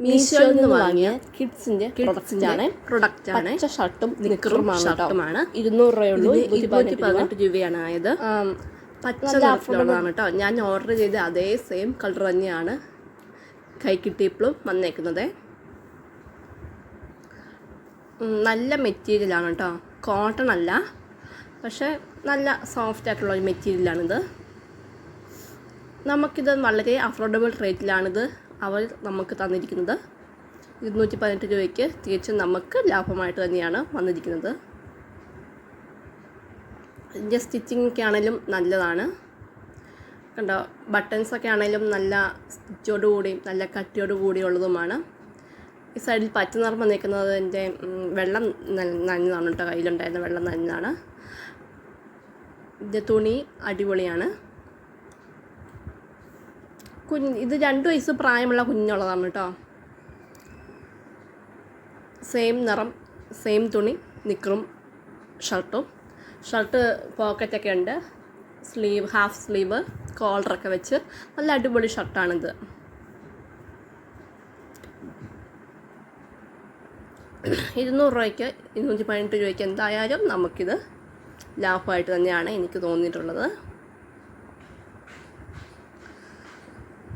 മീഷോയിൽ നിന്ന് വാങ്ങിയ കിഡ്സിൻ്റെ പ്രൊഡക്റ്റാണ്. പച്ച ഷർട്ടും ഷർട്ടുമാണ്. 200 രൂപയുള്ളൂ. 218 രൂപയാണ് ആയത്. പച്ച നിറത്തിലുള്ളതാണ് കേട്ടോ. ഞാൻ ഓർഡർ ചെയ്ത അതേ സെയിം കളർ തന്നെയാണ് കൈ കിട്ടിയപ്പോഴും വന്നേക്കുന്നത്. നല്ല മെറ്റീരിയലാണ് കേട്ടോ. കോട്ടൺ അല്ല, പക്ഷേ നല്ല സോഫ്റ്റ് ആയിട്ടുള്ള ഒരു മെറ്റീരിയലാണിത്. നമുക്കിത് വളരെ അഫോർഡബിൾ റേറ്റിലാണിത് അവർ നമുക്ക് തന്നിരിക്കുന്നത്. 218 രൂപയ്ക്ക് തികച്ചും നമുക്ക് ലാഭമായിട്ട് തന്നെയാണ് വന്നിരിക്കുന്നത്. ഇതിൻ്റെ സ്റ്റിച്ചിങ്ങൊക്കെ ആണെങ്കിലും നല്ലതാണ് കണ്ടോ. ബട്ടൺസൊക്കെ ആണെങ്കിലും നല്ല സ്റ്റിച്ചോടുകൂടിയും നല്ല കട്ടിയോട് കൂടിയുള്ളതുമാണ്. ഈ സൈഡിൽ പച്ച നിറം വന്നിരിക്കുന്നത് എൻ്റെ വെള്ളം നനഞ്ഞതാണ് കേട്ടോ. കയ്യിലുണ്ടായിരുന്ന വെള്ളം നനഞ്ഞതാണ്. ഇതിൻ്റെ തുണി അടിപൊളിയാണ്. ഇത് 2 വയസ്സ് പ്രായമുള്ള കുഞ്ഞുള്ളതാണ് കേട്ടോ. സെയിം നിറം, സെയിം തുണി, നിക്കറും ഷർട്ടും. ഷർട്ട് പോക്കറ്റൊക്കെ ഉണ്ട്, സ്ലീവ്, ഹാഫ് സ്ലീവ്, കോളറൊക്കെ വെച്ച് നല്ല അടിപൊളി ഷർട്ടാണിത്. രൂപയ്ക്ക് 218 രൂപയ്ക്ക് എന്തായാലും നമുക്കിത് ലാഭമായിട്ട് തന്നെയാണ് എനിക്ക് തോന്നിയിട്ടുള്ളത്.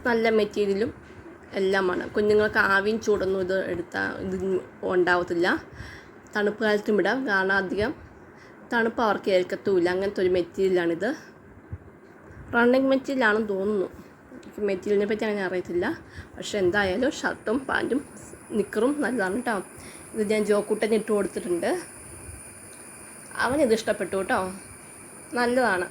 നല്ല മെറ്റീരിയലും എല്ലാമാണ്. കുഞ്ഞുങ്ങൾക്ക് ആവിയും ചൂടൊന്നും ഇത് ഉണ്ടാവത്തില്ല. തണുപ്പ് കാലത്തും ഇടാം, കാരണം അധികം തണുപ്പ് അവർക്ക് ഏൽക്കത്തുമില്ല. അങ്ങനത്തെ ഒരു മെറ്റീരിയലാണിത്. റണ്ണിങ് മെറ്റീരിയലാണെന്ന് തോന്നുന്നു. എനിക്ക് മെറ്റീരിയലിനെ പറ്റി അങ്ങനെ അറിയത്തില്ല. പക്ഷേ എന്തായാലും ഷർട്ടും പാൻറ്റും നിക്കറും നല്ലതാണ് കേട്ടോ. ഇത് ഞാൻ ജോക്കൂട്ടന് ഇട്ട് കൊടുത്തിട്ടുണ്ട്. അവനിത് ഇഷ്ടപ്പെട്ടു കേട്ടോ. നല്ലതാണ്.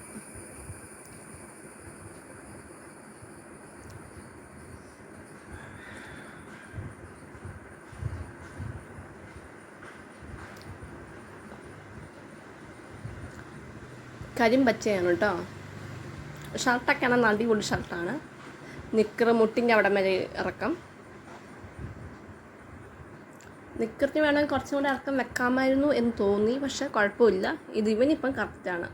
കരിമ്പച്ചയാണ് കേട്ടോ. ഷർട്ടൊക്കെ ആണെങ്കിൽ അടിപൊളി ഷർട്ടാണ്. നിക്കറ് മുട്ടിൻ്റെ അവിടെ വരെ ഇറക്കം. നിക്കറിന് വേണമെങ്കിൽ കുറച്ചും കൂടെ ഇറക്കം വെക്കാമായിരുന്നു എന്ന് തോന്നി, പക്ഷേ കുഴപ്പമില്ല. ഇവനിപ്പം കറക്റ്റാണ്.